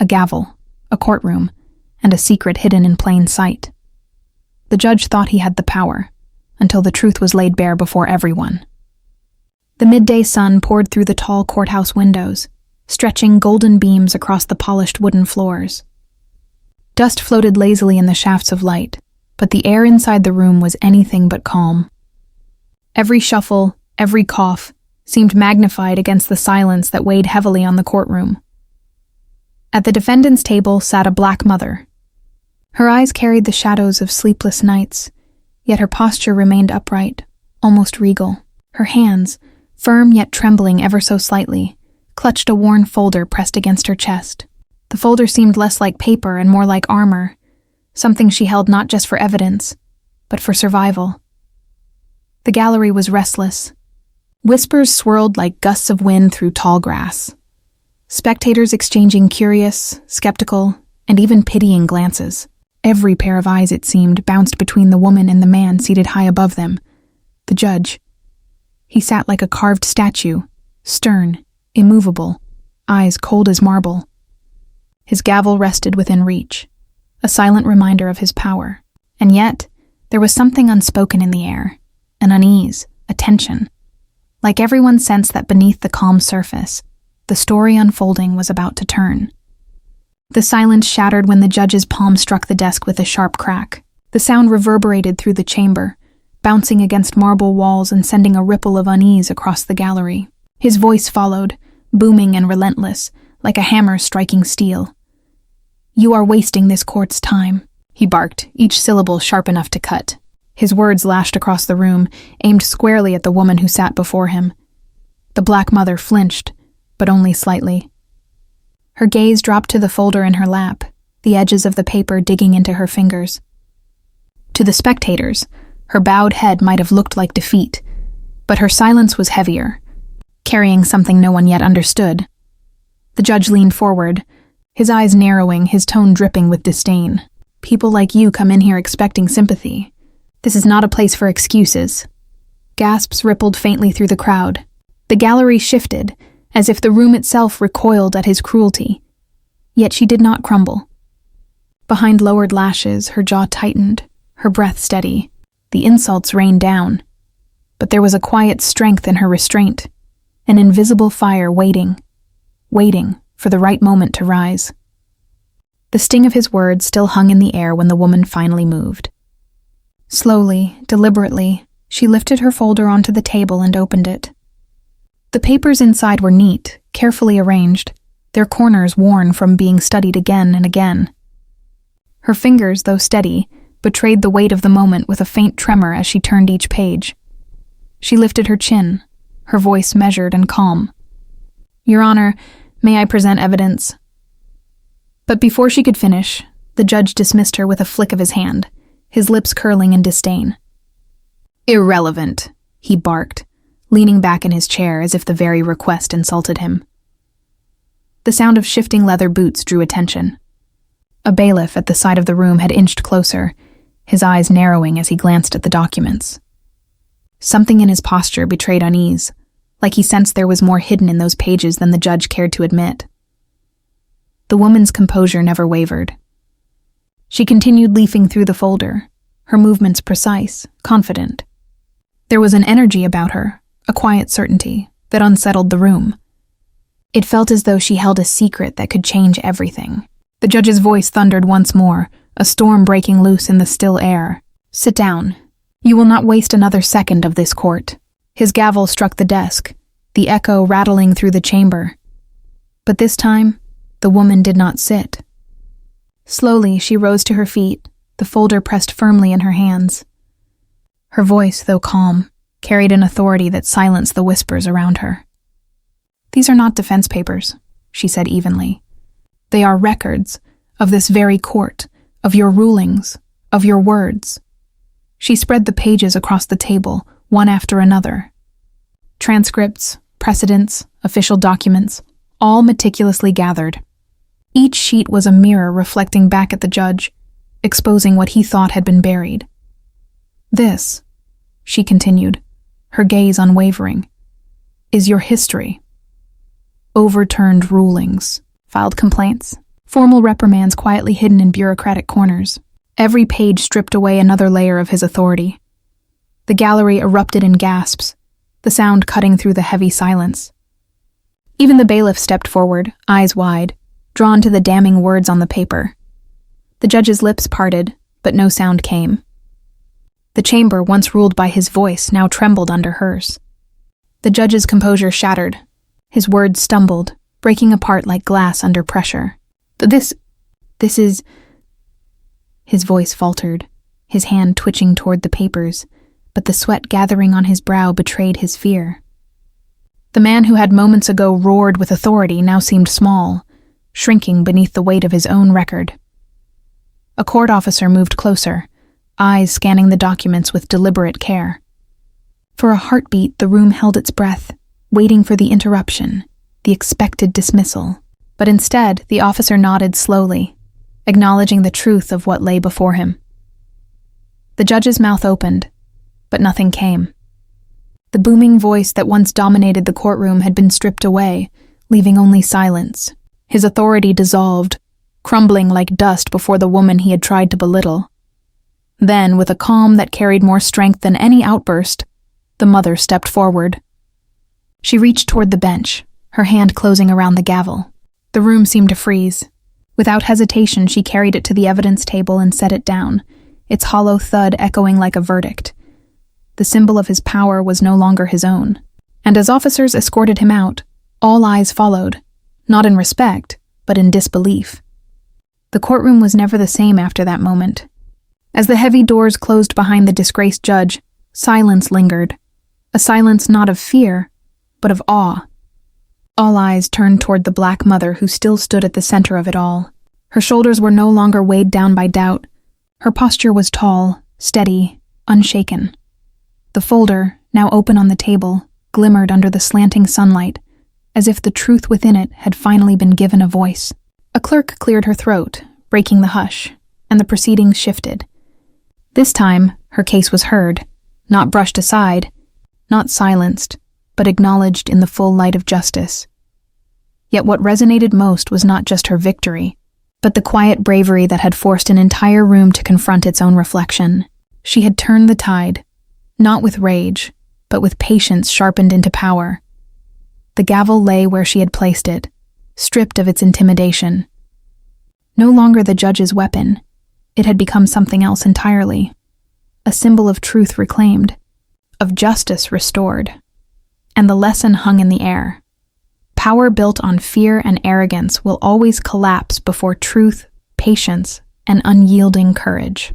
a gavel, a courtroom, and a secret hidden in plain sight. The judge thought he had the power, until the truth was laid bare before everyone. The midday sun poured through the tall courthouse windows, stretching golden beams across the polished wooden floors. Dust floated lazily in the shafts of light, but the air inside the room was anything but calm. Every shuffle, every cough, seemed magnified against the silence that weighed heavily on the courtroom. At the defendant's table sat a BlackMother. Her eyes carried the shadows of sleepless nights, yet her posture remained upright, almost regal. Her hands, firm yet trembling ever so slightly, clutched a worn folder pressed against her chest. The folder seemed less like paper and more like armor, something she held not just for evidence, but for survival. The gallery was restless. Whispers swirled like gusts of wind through tall grass. Spectators exchanging curious, skeptical, and even pitying glances. Every pair of eyes, it seemed, bounced between the woman and the man seated high above them, the judge. He sat like a carved statue, stern, immovable, eyes cold as marble. His gavel rested within reach, a silent reminder of his power. And yet, there was something unspoken in the air, an unease, a tension. Like everyone sensed that beneath the calm surface, the story unfolding was about to turn. The silence shattered when the judge's palm struck the desk with a sharp crack. The sound reverberated through the chamber, bouncing against marble walls and sending a ripple of unease across the gallery. His voice followed, booming and relentless, like a hammer striking steel. "You are wasting this court's time," he barked, each syllable sharp enough to cut. His words lashed across the room, aimed squarely at the woman who sat before him. The BlackMother flinched, but only slightly. Her gaze dropped to the folder in her lap, the edges of the paper digging into her fingers. To the spectators, her bowed head might have looked like defeat, but her silence was heavier, carrying something no one yet understood. The judge leaned forward, his eyes narrowing, his tone dripping with disdain. "People like you come in here expecting sympathy. This is not a place for excuses." Gasps rippled faintly through the crowd. The gallery shifted, as if the room itself recoiled at his cruelty. Yet she did not crumble. Behind lowered lashes, her jaw tightened, her breath steady. The insults rained down. But there was a quiet strength in her restraint, an invisible fire waiting for the right moment to rise. The sting of his words still hung in the air when the woman finally moved. Slowly, deliberately, she lifted her folder onto the table and opened it. The papers inside were neat, carefully arranged, their corners worn from being studied again and again. Her fingers, though steady, betrayed the weight of the moment with a faint tremor as she turned each page. She lifted her chin, her voice measured and calm. "Your Honor, may I present evidence?" But before she could finish, the judge dismissed her with a flick of his hand, his lips curling in disdain. "Irrelevant," he barked, leaning back in his chair as if the very request insulted him. The sound of shifting leather boots drew attention. A bailiff at the side of the room had inched closer, his eyes narrowing as he glanced at the documents. Something in his posture betrayed unease, like he sensed there was more hidden in those pages than the judge cared to admit. The woman's composure never wavered. She continued leafing through the folder, her movements precise, confident. There was an energy about her, a quiet certainty, that unsettled the room. It felt as though she held a secret that could change everything. The judge's voice thundered once more, a storm breaking loose in the still air. "Sit down. You will not waste another second of this court." His gavel struck the desk, the echo rattling through the chamber. But this time, the woman did not sit. Slowly, she rose to her feet, the folder pressed firmly in her hands. Her voice, though calm, carried an authority that silenced the whispers around her. "These are not defense papers," she said evenly. "They are records of this very court, of your rulings, of your words." She spread the pages across the table, one after another. Transcripts, precedents, official documents, all meticulously gathered. Each sheet was a mirror reflecting back at the judge, exposing what he thought had been buried. "This," she continued, her gaze unwavering, "is your history. Overturned rulings, filed complaints, Formal reprimands quietly hidden in bureaucratic corners. Every page stripped away another layer of his authority. The gallery erupted in gasps, the sound cutting through the heavy silence. Even the bailiff stepped forward, eyes wide, drawn to the damning words on the paper. The judge's lips parted, but no sound came. The chamber, once ruled by his voice, now trembled under hers. The judge's composure shattered. His words stumbled, breaking apart like glass under pressure. This is... His voice faltered, his hand twitching toward the papers, but the sweat gathering on his brow betrayed his fear. The man who had moments ago roared with authority now seemed small, shrinking beneath the weight of his own record. A court officer moved closer, eyes scanning the documents with deliberate care. For a heartbeat, the room held its breath, waiting for the interruption, the expected dismissal. But instead, the officer nodded slowly, acknowledging the truth of what lay before him. The judge's mouth opened, but nothing came. The booming voice that once dominated the courtroom had been stripped away, leaving only silence. His authority dissolved, crumbling like dust before the woman he had tried to belittle. Then, with a calm that carried more strength than any outburst, the mother stepped forward. She reached toward the bench, her hand closing around the gavel. The room seemed to freeze. Without hesitation, she carried it to the evidence table and set it down, its hollow thud echoing like a verdict. The symbol of his power was no longer his own. And as officers escorted him out, all eyes followed, not in respect, but in disbelief. The courtroom was never the same after that moment. As the heavy doors closed behind the disgraced judge, silence lingered. A silence not of fear, but of awe. All eyes turned toward the BlackMother who still stood at the center of it all. Her shoulders were no longer weighed down by doubt. Her posture was tall, steady, unshaken. The folder, now open on the table, glimmered under the slanting sunlight, as if the truth within it had finally been given a voice. A clerk cleared her throat, breaking the hush, and the proceedings shifted. This time, her case was heard, not brushed aside, not silenced, but acknowledged in the full light of justice. Yet what resonated most was not just her victory, but the quiet bravery that had forced an entire room to confront its own reflection. She had turned the tide, not with rage, but with patience sharpened into power. The gavel lay where she had placed it, stripped of its intimidation. No longer the judge's weapon, it had become something else entirely. A symbol of truth reclaimed, of justice restored. And the lesson hung in the air. Power built on fear and arrogance will always collapse before truth, patience, and unyielding courage.